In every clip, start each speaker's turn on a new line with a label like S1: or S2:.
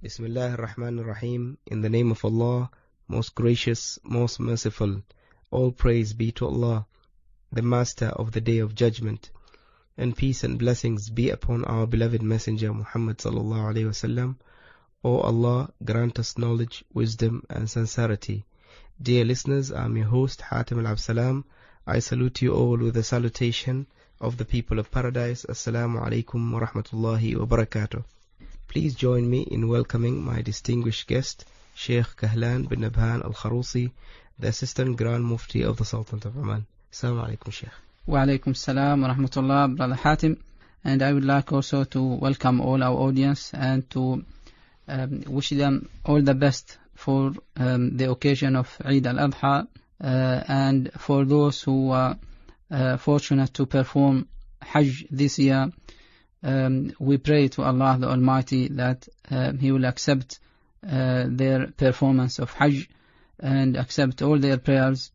S1: Bismillah ar-Rahman ar-Rahim. In the name of Allah, most gracious, most merciful. All praise be to Allah, the Master of the Day of Judgment. And peace and blessings be upon our beloved Messenger Muhammad sallallahu alaihi wasallam. O Allah, grant us knowledge, wisdom and sincerity. Dear listeners, I'm your host Hatim al-Absalam. I salute you all with the salutation of the people of paradise. Assalamu alaikum wa rahmatullahi wa barakatuh. Please join me in welcoming my distinguished guest, Sheikh Kahlan bin Nabhan al-Kharusi, the Assistant Grand Mufti of the Sultanate of Oman. Assalamu alaikum, Sheikh.
S2: Wa alaikum salam wa rahmatullah, Brother Hatim. And I would like also to welcome all our audience and to wish them all the best for the occasion of Eid al-Adha, and for those who are fortunate to perform Hajj this year. We pray to Allah the Almighty that He will accept their performance of Hajj and accept all their prayers,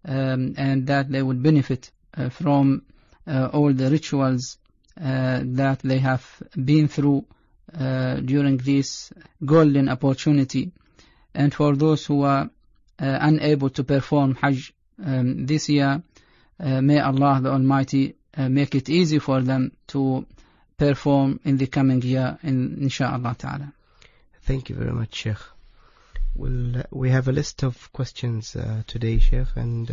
S2: and that they will benefit from all the rituals that they have been through during this golden opportunity. And for those who are unable to perform Hajj this year, may Allah the Almighty make it easy for them to perform in the coming year, inshaAllah ta'ala.
S1: Thank you very much, Sheikh. We have a list of questions today, Sheikh, and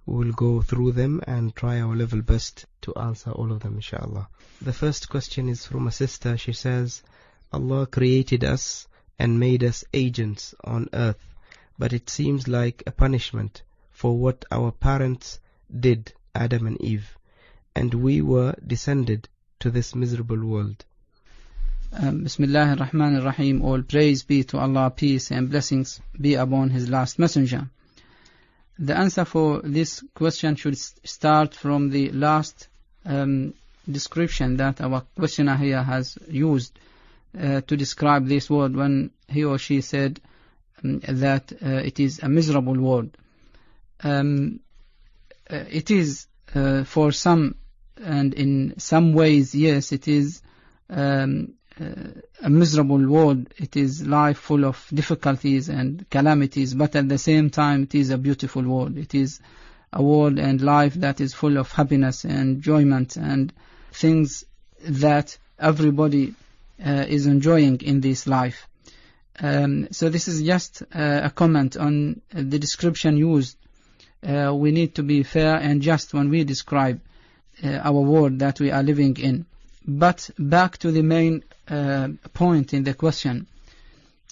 S1: we will go through them and try our level best to answer all of them, inshaAllah. The first question is from a sister. She says, Allah created us and made us agents on earth, but it seems like a punishment for what our parents did, Adam and Eve, and we were descended to this miserable world.
S2: Bismillah ar-Rahman ar-Rahim. All praise be to Allah, peace and blessings be upon His last messenger. The answer for this question should start from the last description that our questioner here has used to describe this world, when he or she said that it is a miserable world. It is for some, and in some ways, yes, it is a miserable world. It is life full of difficulties and calamities, but at the same time it is a beautiful world. It is a world and life that is full of happiness and enjoyment and things that everybody is enjoying in this life. So this is just a comment on the description used. We need to be fair and just when we describe our world that we are living in. But back to the main point in the question.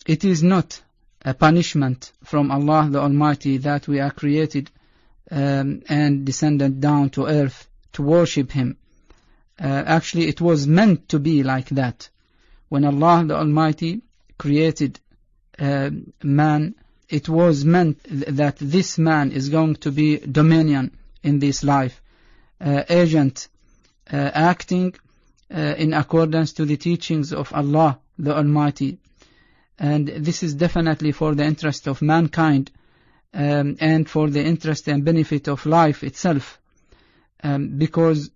S2: It is not a punishment from Allah the Almighty that we are created and descended down to earth to worship Him. Actually, it was meant to be like that. When Allah the Almighty created man, it was meant that this man is going to be dominion in this life, agent, acting in accordance to the teachings of Allah the Almighty. And this is definitely for the interest of mankind and for the interest and benefit of life itself, because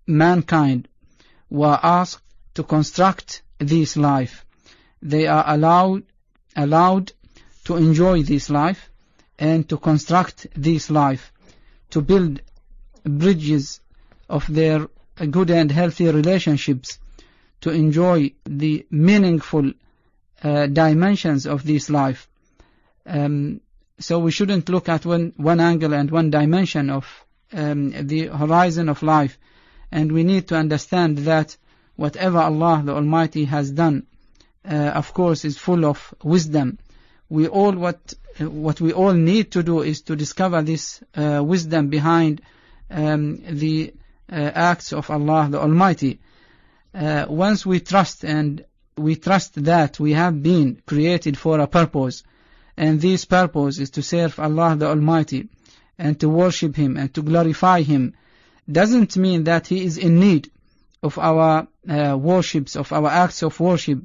S2: mankind were asked to construct this life. They are allowed to enjoy this life and to construct this life, to build bridges of their good and healthy relationships, to enjoy the meaningful dimensions of this life. So we shouldn't look at one angle and one dimension of the horizon of life, and we need to understand that whatever Allah the Almighty has done, of course, is full of wisdom. What we all need to do is to discover this wisdom behind the acts of Allah the Almighty. Once we trust that we have been created for a purpose, and this purpose is to serve Allah the Almighty and to worship Him and to glorify Him, doesn't mean that He is in need of our worships, of our acts of worship,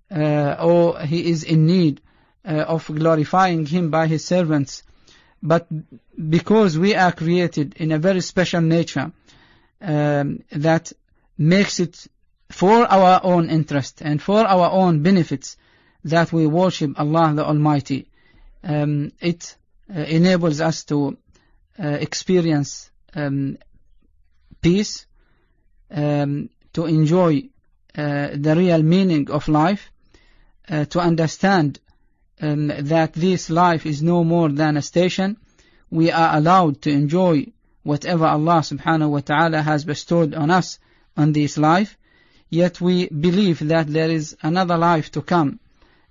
S2: or He is in need of glorifying Him by His servants. But because we are created in a very special nature that makes it for our own interest and for our own benefits that we worship Allah the Almighty. It enables us to experience peace, to enjoy the real meaning of life, to understand that this life is no more than a station. We are allowed to enjoy whatever Allah subhanahu wa ta'ala has bestowed on us on this life, yet we believe that there is another life to come,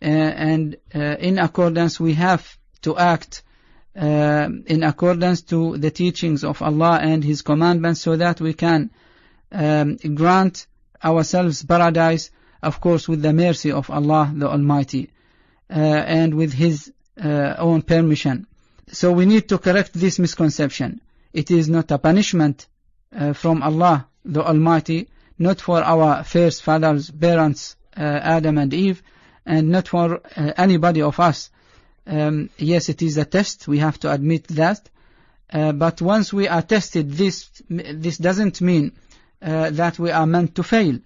S2: and in accordance we have to act in accordance to the teachings of Allah and His commandments, so that we can grant ourselves paradise, of course with the mercy of Allah the Almighty, and with His own permission. So we need to correct this misconception. It is not a punishment from Allah the Almighty, not for our first fathers, parents, Adam and Eve, and not for anybody of us. Yes, it is a test, we have to admit that, but once we are tested, this doesn't mean that we are meant to fail.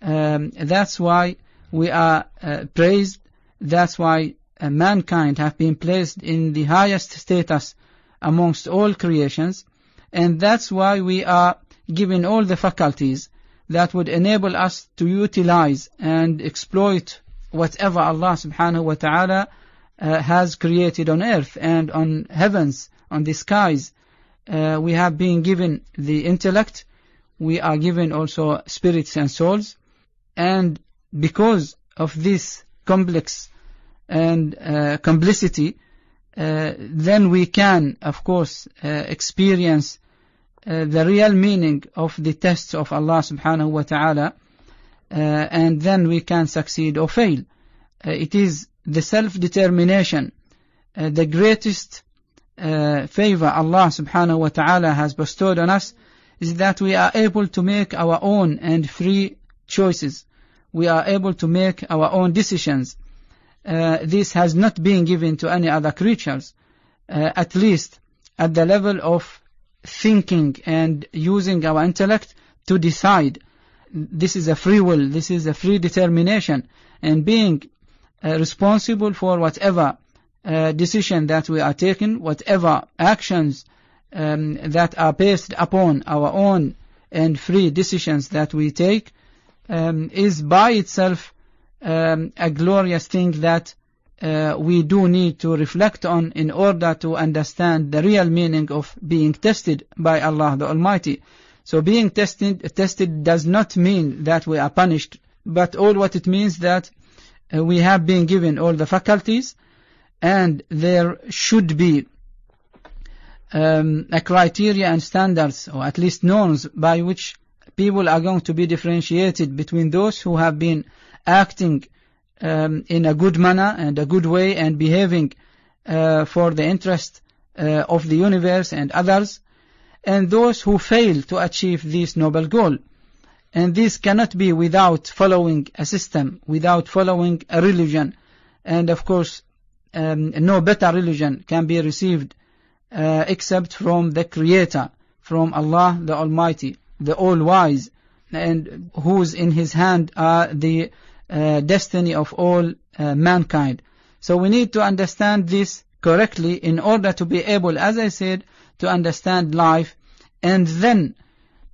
S2: That's why we are praised. That's why mankind have been placed in the highest status amongst all creations, and that's why we are given all the faculties that would enable us to utilize and exploit whatever Allah subhanahu wa ta'ala has created on earth and on heavens, on the skies. We have been given the intellect, we are given also spirits and souls, and because of this complex and complicity, then we can, of course, experience the real meaning of the tests of Allah subhanahu wa ta'ala, and then we can succeed or fail. It is the self-determination, the greatest favor Allah subhanahu wa ta'ala has bestowed on us, is that we are able to make our own and free choices. We are able to make our own decisions. This has not been given to any other creatures, at least at the level of thinking and using our intellect to decide. This is a free will, this is a free determination, and being responsible for whatever decision that we are taking, whatever actions that are based upon our own and free decisions that we take, is by itself a glorious thing that we do need to reflect on in order to understand the real meaning of being tested by Allah the Almighty. So being tested does not mean that we are punished, but all what it means that we have been given all the faculties, and there should be a criteria and standards, or at least norms, by which people are going to be differentiated between those who have been acting in a good manner and a good way and behaving for the interest of the universe and others, and those who fail to achieve this noble goal. And this cannot be without following a system, without following a religion. And of course, no better religion can be received except from the Creator, from Allah the Almighty, the All-Wise, and whose in His hand are the destiny of all mankind. So we need to understand this correctly in order to be able, as I said, to understand life. And then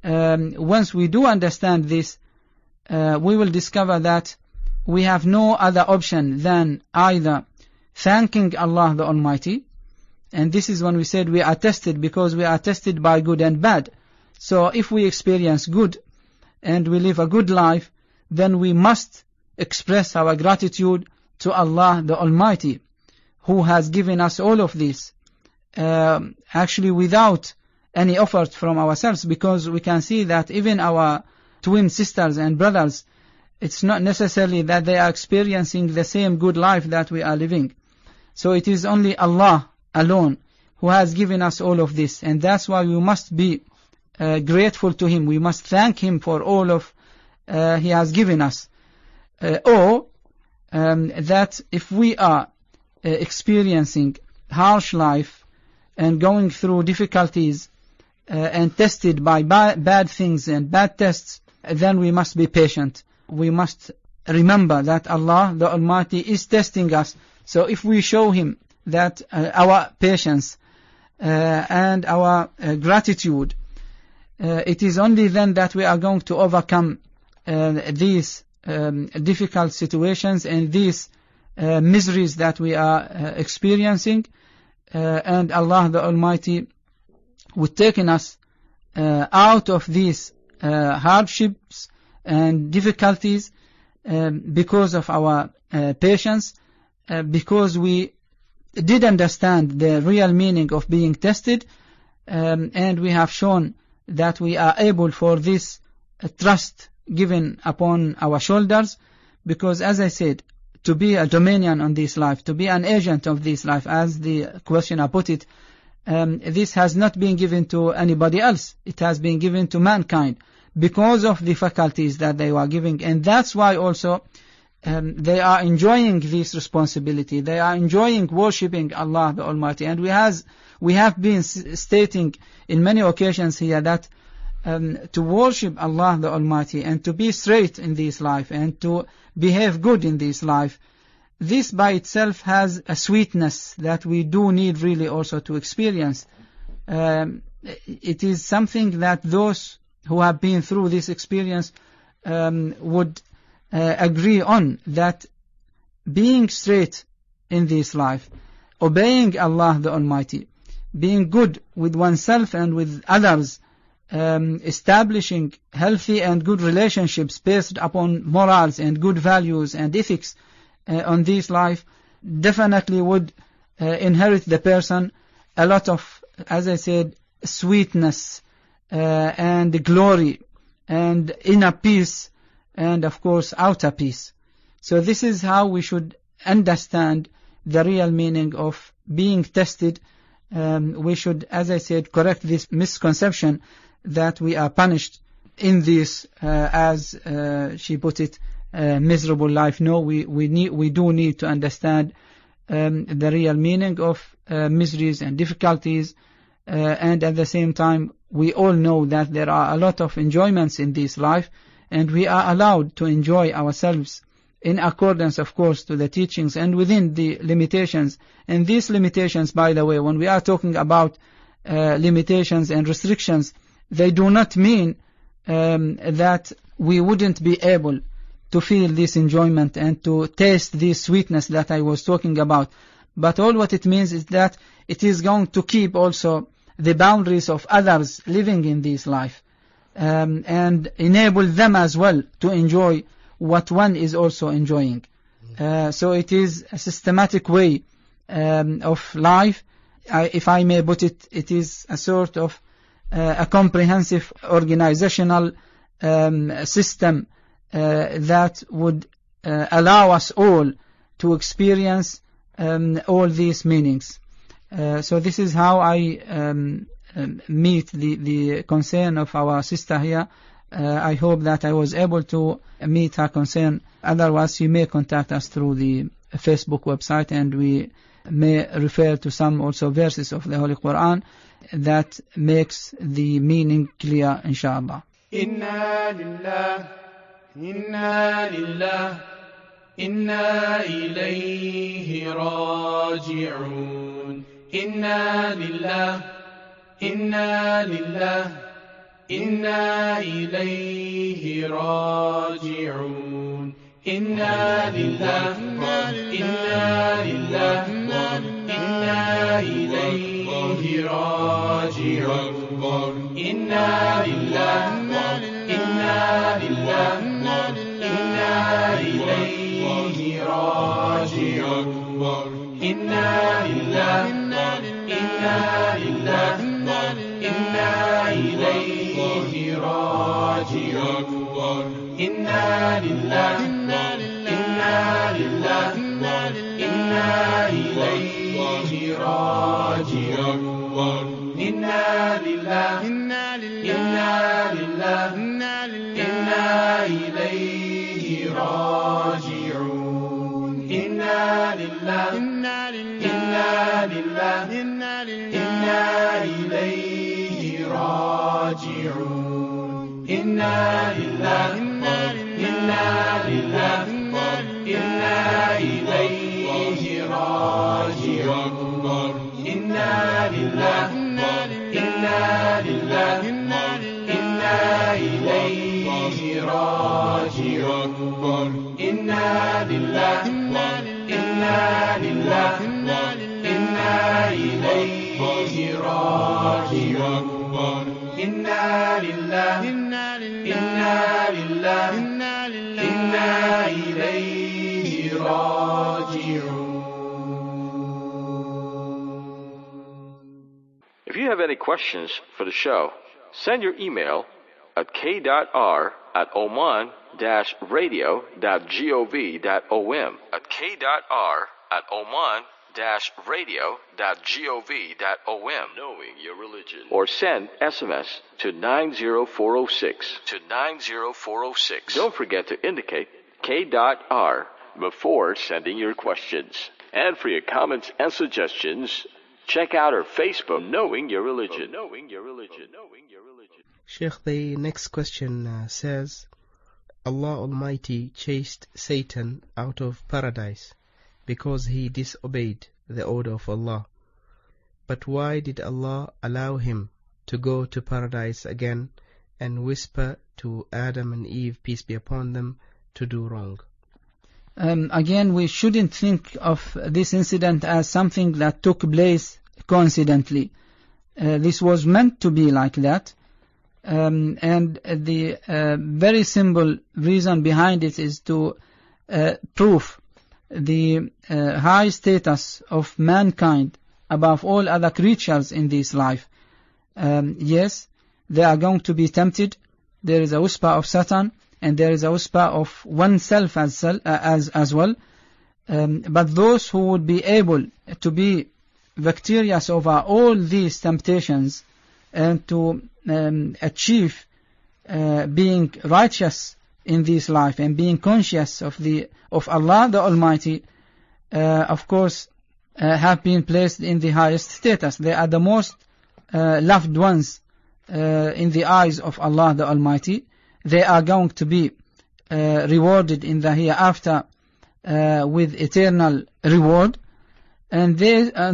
S2: once we do understand this, we will discover that we have no other option than either thanking Allah the Almighty, and this is when we said we are tested, because we are tested by good and bad. So if we experience good and we live a good life, then we must express our gratitude to Allah the Almighty, who has given us all of this, actually without any effort from ourselves, because we can see that even our twin sisters and brothers, it's not necessarily that they are experiencing the same good life that we are living. So it is only Allah alone who has given us all of this, and that's why we must be grateful to Him. We must thank Him for all of He has given us. Or that if we are experiencing harsh life and going through difficulties and tested by bad things and bad tests, then we must be patient. We must remember that Allah the Almighty is testing us. So if we show Him that our patience and our gratitude, it is only then that we are going to overcome these difficult situations and these miseries that we are experiencing, and Allah the Almighty would taking us out of these hardships and difficulties because of our patience, because we did understand the real meaning of being tested, and we have shown that we are able for this trust given upon our shoulders, because as I said, to be a dominion on this life, to be an agent of this life, as the questioner put it, this has not been given to anybody else. It has been given to mankind because of the faculties that they were giving, and that's why also they are enjoying this responsibility. They are enjoying worshipping Allah the Almighty. And we have been stating in many occasions here that to worship Allah the Almighty and to be straight in this life and to behave good in this life, this by itself has a sweetness that we do need really also to experience. It is something that those who have been through this experience would agree on, that being straight in this life, obeying Allah the Almighty, being good with oneself and with others, establishing healthy and good relationships based upon morals and good values and ethics on this life, definitely would inherit the person a lot of, as I said, sweetness and glory and inner peace and of course outer peace. So this is how we should understand the real meaning of being tested. We should, as I said, correct this misconception that we are punished in this, as she put it, miserable life. No, we do need to understand the real meaning of miseries and difficulties, and at the same time we all know that there are a lot of enjoyments in this life, and we are allowed to enjoy ourselves in accordance, of course, to the teachings and within the limitations. And these limitations, by the way, when we are talking about limitations and restrictions, they do not mean that we wouldn't be able to feel this enjoyment and to taste this sweetness that I was talking about. But all what it means is that it is going to keep also the boundaries of others living in this life, and enable them as well to enjoy what one is also enjoying. So it is a systematic way of life. If I may put it, it is a sort of a comprehensive organizational system that would allow us all to experience all these meanings. So this is how I meet the concern of our sister here. I hope that I was able to meet her concern. Otherwise, you may contact us through the Facebook website, and we may refer to some also verses of the Holy Quran that makes the meaning clear, inshallah.
S3: Inna lillah, inna lillah, inna ilayhi raji'un. Inna lillah, inna lillah, inna ilayhi raji'un. Inna lillah, inna lillah, inna ilayhi raji'un. Inna lillah, inna lillah, inna ilayhi raji'un. Inna lillah, inna lillah, inna ilayhi raji'un. Inna lillah, inna lillah, inna ilayhi raji'un. Inna lillah, inna lillah, inna ilayhi raji'un. Inna lillah, inna lillah, inna ilayhi raji'un. Inna lillah, إنا إليه راجعون إنا لله إنا لله إنا إليه راجعون إنا لله إنا لله إنا إليه راجعون إنا لله إنا لله إنا إليه راجعون.
S4: If you have any questions for the show, send your email at k.r@oman-radio.gov.om at k.r@oman-radio.gov.om, knowing your religion, or send SMS to 90406. Don't forget to indicate k.r before sending your questions. And for your comments and suggestions, check out our Facebook, Knowing Your Religion.
S1: Sheikh, the next question says, Allah Almighty chased Satan out of paradise because he disobeyed the order of Allah. But why did Allah allow him to go to paradise again and whisper to Adam and Eve, peace be upon them, to do wrong?
S2: Again, we shouldn't think of this incident as something that took place coincidentally. This was meant to be like that. And the very simple reason behind it is to prove the high status of mankind above all other creatures in this life. Yes, they are going to be tempted. There is a whisper of Satan, and there is a whisper of oneself as well. But those who would be able to be victorious over all these temptations and to achieve being righteous in this life and being conscious of Allah the Almighty, of course, have been placed in the highest status. They are the most loved ones in the eyes of Allah the Almighty. They are going to be rewarded in the hereafter with eternal reward. And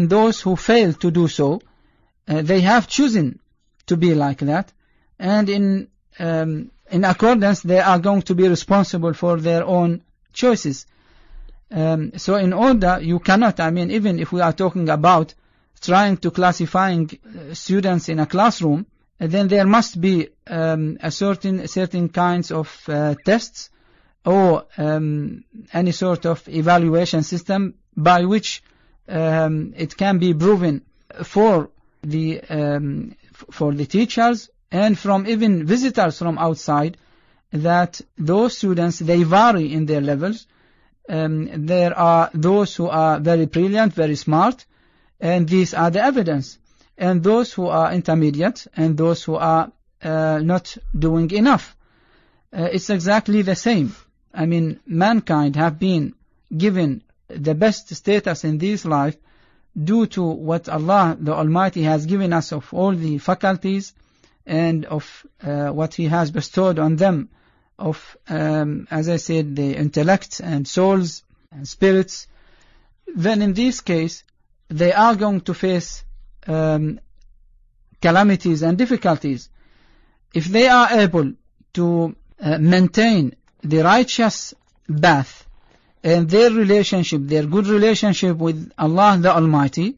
S2: those who fail to do so, they have chosen to be like that, and in accordance they are going to be responsible for their own choices. So in order, you cannot, even if we are talking about trying to classifying students in a classroom, then there must be a certain kinds of tests or any sort of evaluation system by which it can be proven for the teachers and from even visitors from outside that those students, they vary in their levels. There are those who are very brilliant, very smart, and these are the evidence. And those who are intermediate and those who are not doing enough. It's exactly the same. Mankind have been given the best status in this life due to what Allah the Almighty has given us of all the faculties and of what He has bestowed on them of, as I said, the intellect and souls and spirits. Then in this case, they are going to face calamities and difficulties. If they are able to maintain the righteous path and their good relationship with Allah the Almighty,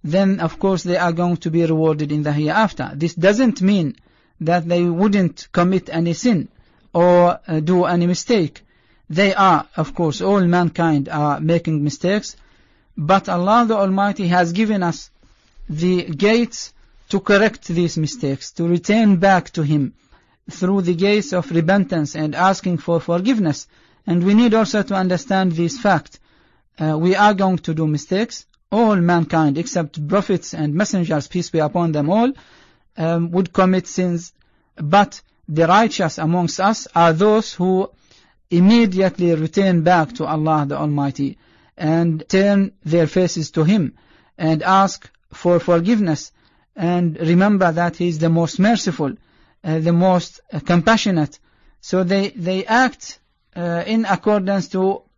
S2: then of course they are going to be rewarded in the hereafter. This doesn't mean that they wouldn't commit any sin or do any mistake. They are, of course, all mankind are making mistakes, but Allah the Almighty has given us the gates to correct these mistakes, to return back to Him through the gates of repentance and asking for forgiveness. And we need also to understand this fact. We are going to do mistakes. All mankind, except prophets and messengers, peace be upon them all, would commit sins. But the righteous amongst us are those who immediately return back to Allah the Almighty and turn their faces to Him and ask for forgiveness and remember that He is the most merciful, the most compassionate. So they act in accordance to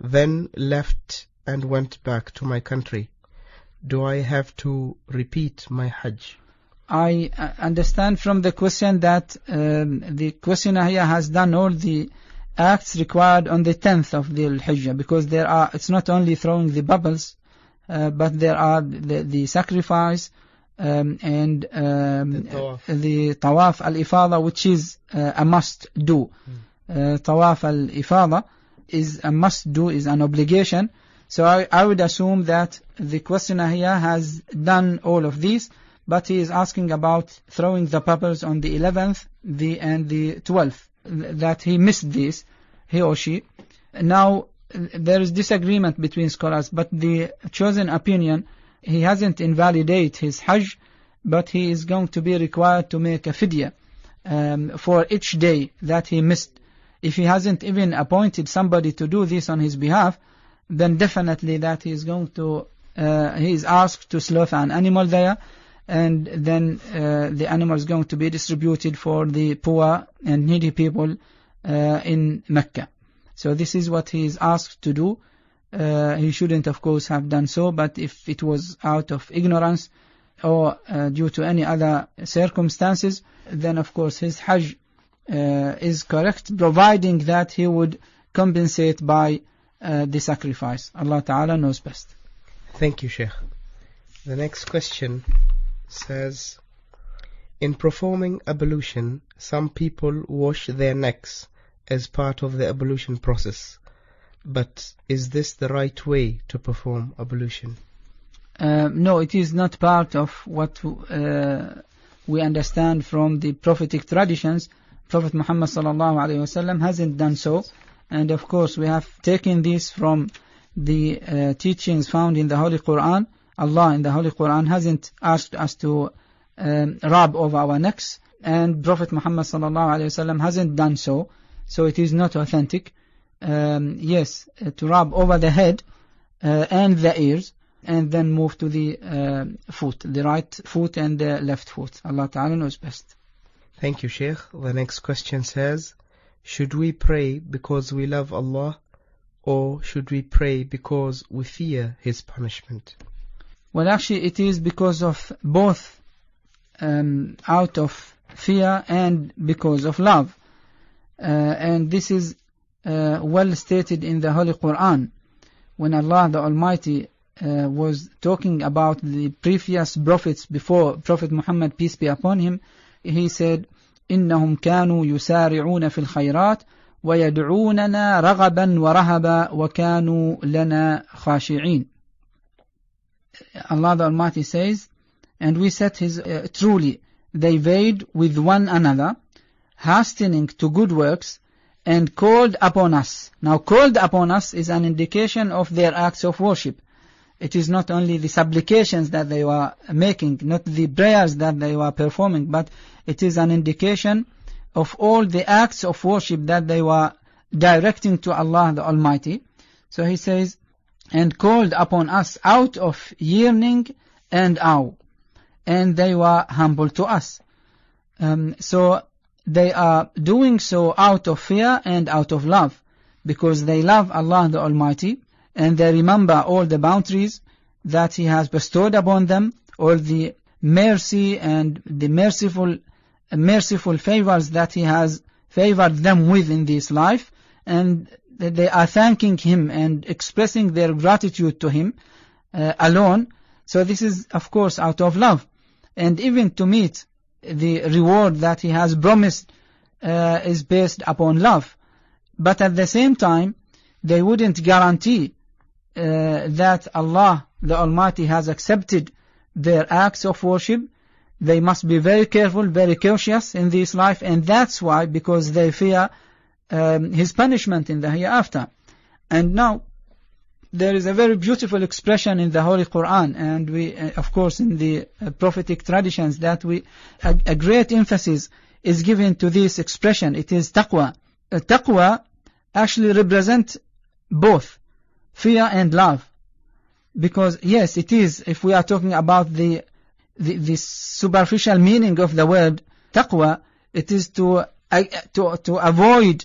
S1: then left and went back to my country. Do I have to repeat my Hajj?
S2: I understand from the question that the questioner here has done all the acts required on the 10th of the Hijjah, because it's not only throwing the bubbles, but there are the sacrifice and the Tawaf al-Ifada, which is a must do. Tawaf al-Ifada is a must do, is an obligation. So I would assume that the questioner here has done all of these, but he is asking about throwing the pebbles on the 11th and the 12th, that he missed this, he or she. Now, there is disagreement between scholars, but the chosen opinion, he hasn't invalidated his Hajj, but he is going to be required to make a fidya for each day that he missed. If he hasn't even appointed somebody to do this on his behalf, then definitely that he is going to, he is asked to slaughter an animal there, and then the animal is going to be distributed for the poor and needy people in Mecca. So this is what he is asked to do. He shouldn't, of course, have done so, but if it was out of ignorance or due to any other circumstances, then of course his Hajj is correct, providing that he would compensate by the sacrifice. Allah Ta'ala knows best.
S1: Thank you, Sheikh. The next question says, in performing ablution, some people wash their necks as part of the ablution process. But is this the right way to perform ablution?
S2: No, it is not part of what we understand from the prophetic traditions. Prophet Muhammad sallallahu alaihi wasallam hasn't done so, and of course we have taken this from the teachings found in the Holy Quran. Allah in the Holy Quran hasn't asked us to rub over our necks, and Prophet Muhammad sallallahu alaihi wasallam hasn't done so. So it is not authentic. Yes, to rub over the head and the ears, and then move to the foot, the right foot and the left foot. Allah Ta'ala knows best.
S1: Thank you, Sheikh. The next question says, should we pray because we love Allah, or should we pray because we fear His punishment?
S2: Well, actually it is because of both, out of fear and because of love. And this is well stated in the Holy Quran, when Allah the Almighty was talking about the previous prophets before Prophet Muhammad, peace be upon him. He said, إنهم كانوا يسارعون في الخيرات ويدعوننا رغبا ورهبا وكانوا لنا خاشعين. Allah the Almighty says, and we said truly they weighed with one another, hastening to good works, and called upon us. Now, called upon us is an indication of their acts of worship. It is not only the supplications that they were making, not the prayers that they were performing, but it is an indication of all the acts of worship that they were directing to Allah the Almighty. So he says, and called upon us out of yearning and awe, and they were humble to us. So they are doing so out of fear and out of love, because they love Allah the Almighty, and they remember all the bounties that He has bestowed upon them, all the mercy and the merciful favors that He has favored them with in this life, and they are thanking Him and expressing their gratitude to Him alone. So this is, of course, out of love. And even to meet the reward that He has promised is based upon love. But at the same time, they wouldn't guarantee that Allah the Almighty has accepted their acts of worship. They must be very careful, very cautious in this life, and that's why, because they fear His punishment in the hereafter. And now, there is a very beautiful expression in the Holy Quran, and we, of course, in the prophetic traditions, that a great emphasis is given to this expression. It is taqwa. Taqwa actually represents both fear and love, because yes, it is, if we are talking about the superficial meaning of the word taqwa, it is to avoid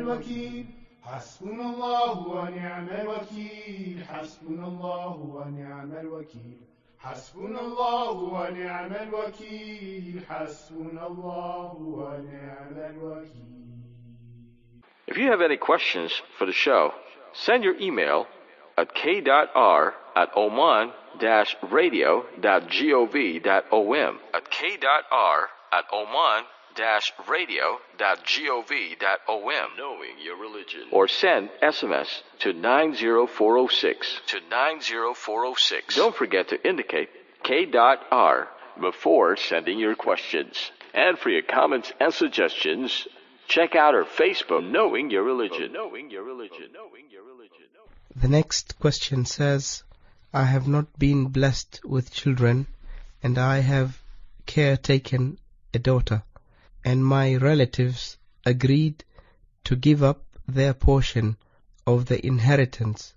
S3: الوكيل حسبنا الله ونعم الوكيل حسبنا الله ونعم الوكيل حسبنا الله ونعم الوكيل حسبنا الله ونعم الوكيل.
S4: If you have any questions for the show, send your email at k.r@oman-radio.gov.om at k.r@oman-radio.gov.om, knowing your religion, or send SMS to 90406. Don't forget to indicate k.r before sending your questions. And for your comments and suggestions, check out our Facebook, Knowing Your Religion.
S1: The next question says, I have not been blessed with children, and I have caretaken a daughter, and my relatives agreed to give up their portion of the inheritance.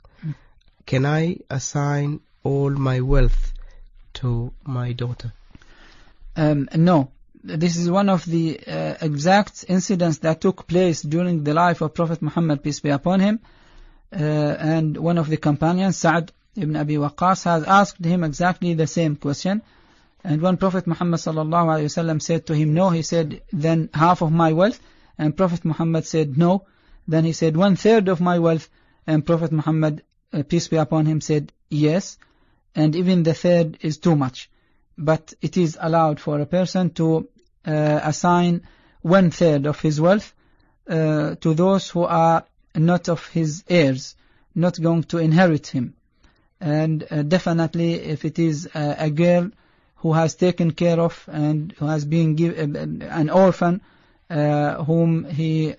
S1: Can I assign all my wealth to my daughter?
S2: No. This is one of the exact incidents that took place during the life of Prophet Muhammad, peace be upon him. And one of the companions, Sa'd ibn Abi Waqqas, has asked him exactly the same question. And when Prophet Muhammad sallallahu alaihi wasallam said to him no, he said, then half of my wealth. And Prophet Muhammad said no. Then he said 1/3 of my wealth. And Prophet Muhammad, peace be upon him, said yes. And even the third is too much. But it is allowed for a person to assign 1/3 of his wealth to those who are not of his heirs, not going to inherit him. And definitely if it is a girl who has taken care of and who has been an orphan whom he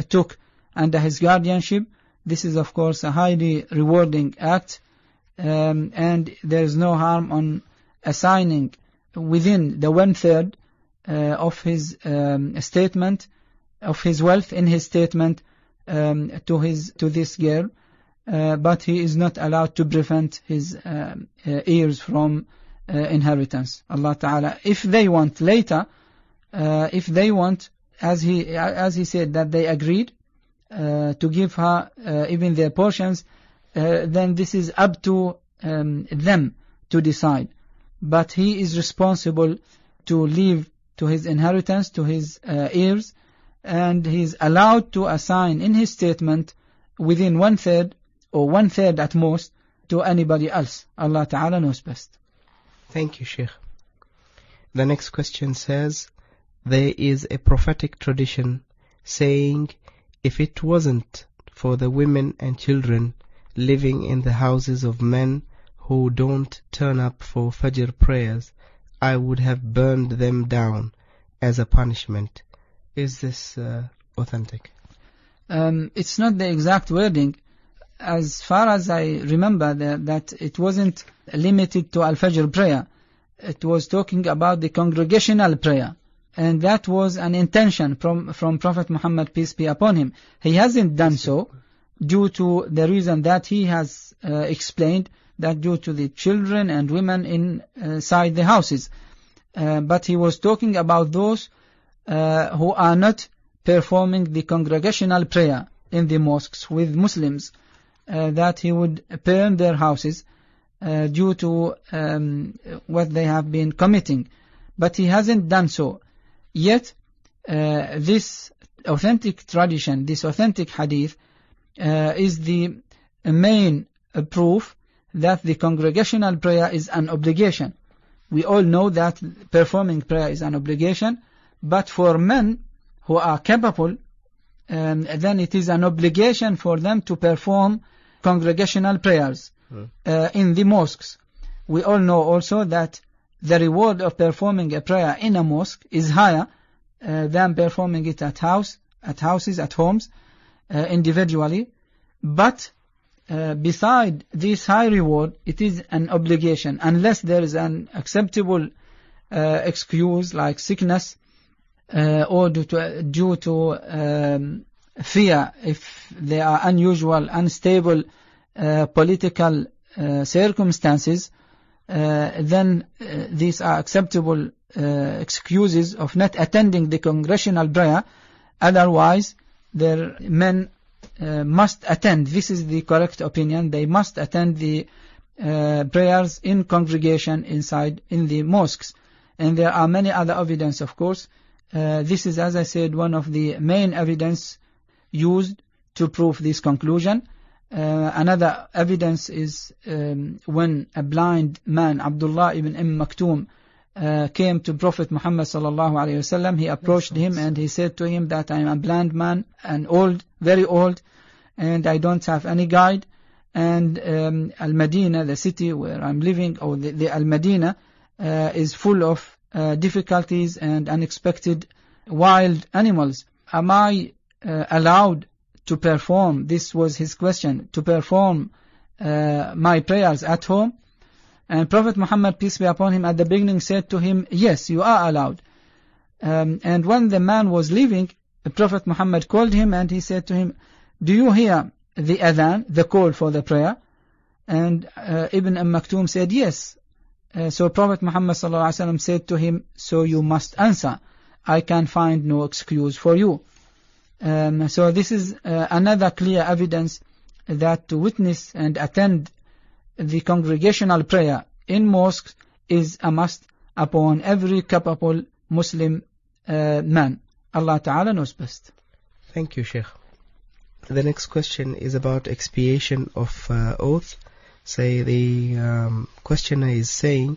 S2: took under his guardianship, this is of course a highly rewarding act, and there is no harm on assigning within the 1/3 of his statement of his wealth in his statement to this girl, but he is not allowed to prevent his heirs from inheritance. Allah Ta'ala, if they want later, if they want, as he said that they agreed to give her even their portions, then this is up to them to decide. But he is responsible to leave to his inheritance, to his heirs, and he is allowed to assign in his statement within 1/3 or 1/3 at most to anybody else. Allah Ta'ala knows best.
S1: Thank you, Sheikh. The next question says, there is a prophetic tradition saying, if it wasn't for the women and children living in the houses of men who don't turn up for Fajr prayers, I would have burned them down as a punishment. Is this authentic?
S2: It's not the exact wording. As far as I remember, that it wasn't limited to Al-Fajr prayer. It was talking about the congregational prayer. And that was an intention from Prophet Muhammad, peace be upon him. He hasn't done so due to the reason that he has explained, that due to the children and women inside the houses. But he was talking about those who are not performing the congregational prayer in the mosques with Muslims, that he would burn their houses due to what they have been committing. But he hasn't done so. Yet, this authentic tradition, this authentic hadith, is the main proof that the congregational prayer is an obligation. We all know that performing prayer is an obligation, but for men who are capable, then it is an obligation for them to perform congregational prayers in the mosques. We all know also that the reward of performing a prayer in a mosque is higher than performing it at houses, at homes, individually. But beside this high reward, it is an obligation, unless there is an acceptable excuse like sickness or due to fear, if there are unusual, unstable political circumstances, then these are acceptable excuses of not attending the congregational prayer. Otherwise, their men must attend. This is the correct opinion. They must attend the prayers in congregation inside in the mosques. And there are many other evidence, of course. This is, as I said, one of the main evidence used to prove this conclusion. Another evidence is when a blind man, Abdullah ibn Maktoum, came to Prophet Muhammad sallallahu alaihi wasallam. He approached him and he said to him that I am a blind man and old, very old, and I don't have any guide. And Al-Madinah, the city where I'm living, or the Al-Madinah, is full of difficulties and unexpected wild animals. Am I allowed to perform, this was his question, to perform my prayers at home? And Prophet Muhammad, peace be upon him, at the beginning said to him, yes, you are allowed. And when the man was leaving, the Prophet Muhammad called him and he said to him, do you hear the adhan, the call for the prayer? And Ibn Maktoum said, yes. So Prophet Muhammad ﷺ said to him, so you must answer. I can find no excuse for you. So this is another clear evidence that to witness and attend the congregational prayer in mosques is a must upon every capable Muslim man. Allah Ta'ala knows best.
S1: Thank you, Sheikh. The next question is about expiation of oath. Say the questioner is saying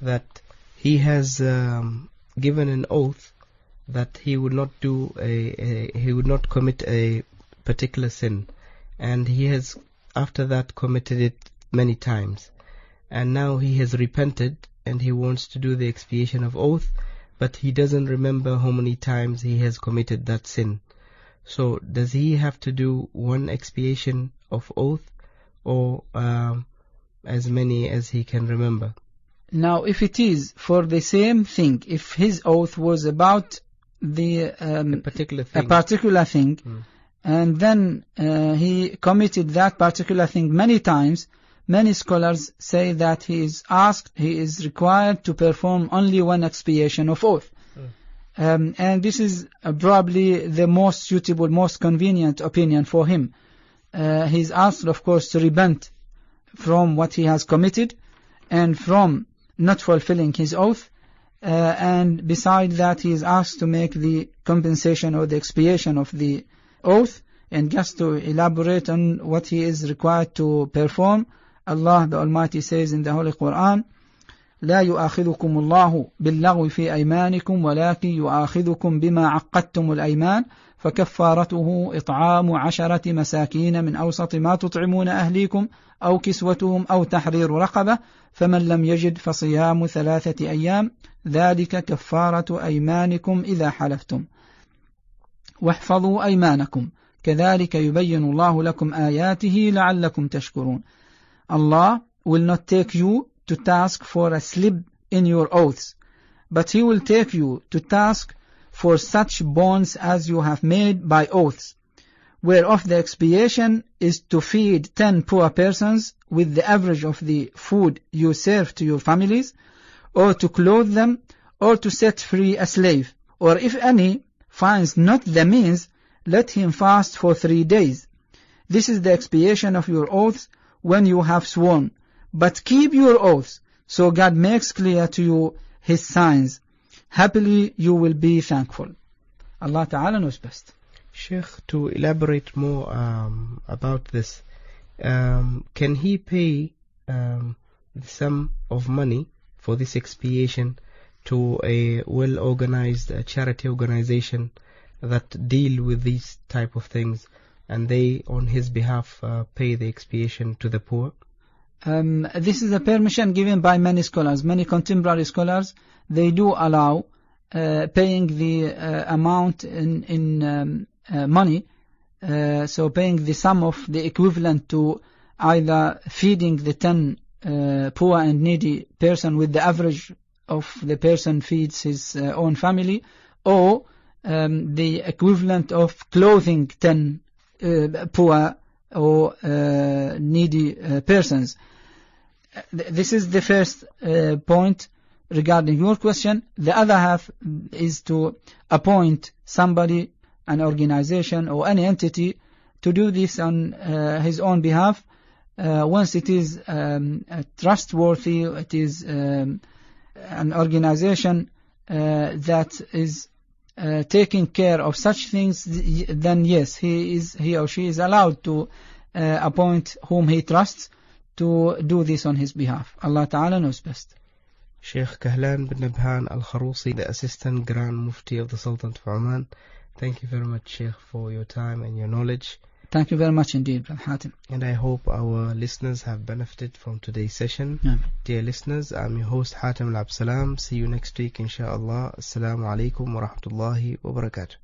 S1: that he has given an oath that he would not he would not commit a particular sin, and he has after that committed it many times, and now he has repented and he wants to do the expiation of oath, but he doesn't remember how many times he has committed that sin. So does he have to do one expiation of oath, or as many as he can remember?
S2: Now, if it is for the same thing, if his oath was about a particular thing, and then he committed that particular thing many times, many scholars say that he is required to perform only one expiation of oath. And this is probably the most suitable, most convenient opinion for him. He is asked, of course, to repent from what he has committed and from not fulfilling his oath. And beside that, he is asked to make the compensation or the expiation of the oath. And just to elaborate on what he is required to perform, Allah the Almighty says in the Holy Quran, لا يؤاخذكم الله باللغو في أيمانكم ولكن يؤاخذكم بما عقدتم الأيمان فكفارته إطعام 10 مساكين من أوسط ما تطعمون أهليكم أو كسوتهم أو تحرير رقبة فمن لم يجد فصيام 3 أيام ذلك كفارة أيمانكم إذا حلفتم واحفظوا أيمانكم كذلك يبين الله لكم آياته لعلكم تشكرون. Allah will not take you to task for a slip in your oaths, but He will take you to task for such bonds as you have made by oaths, whereof the expiation is to feed 10 poor persons with the average of the food you serve to your families, or to clothe them, or to set free a slave, or if any finds not the means, let him fast for 3 days. This is the expiation of your oaths when you have sworn. But keep your oaths, so God makes clear to you His signs. Happily you will be thankful. Allah Ta'ala knows best.
S1: Sheikh, to elaborate more about this, can he pay the sum of money for this expiation to a well-organized charity organization that deal with these type of things, and they on his behalf pay the expiation to the poor?
S2: This is a permission given by many scholars, many contemporary scholars. They do allow paying the amount in money, so paying the sum of the equivalent to either feeding the 10 poor and needy person with the average of the person feeds his own family, or the equivalent of clothing 10 poor or needy persons. This is the first point regarding your question. The other half is to appoint somebody, an organization or any entity to do this on his own behalf, once it is trustworthy, it is an organization that is taking care of such things, then yes, he or she is allowed to appoint whom he trusts to do this on his behalf. Allah Ta'ala knows best.
S1: Sheikh Kahlan bin Nabhan Al-Kharusi, the Assistant Grand Mufti of the Sultanate of Oman. Thank you very much, Sheikh, for your time and your knowledge.
S2: Thank you very much indeed, Brother Hatim.
S1: And I hope our listeners have benefited from today's session. Dear listeners, I'm your host Hatim Al-Absalam. See you next week, inshallah. Assalamu alaikum wa rahmatullahi wa barakatuh.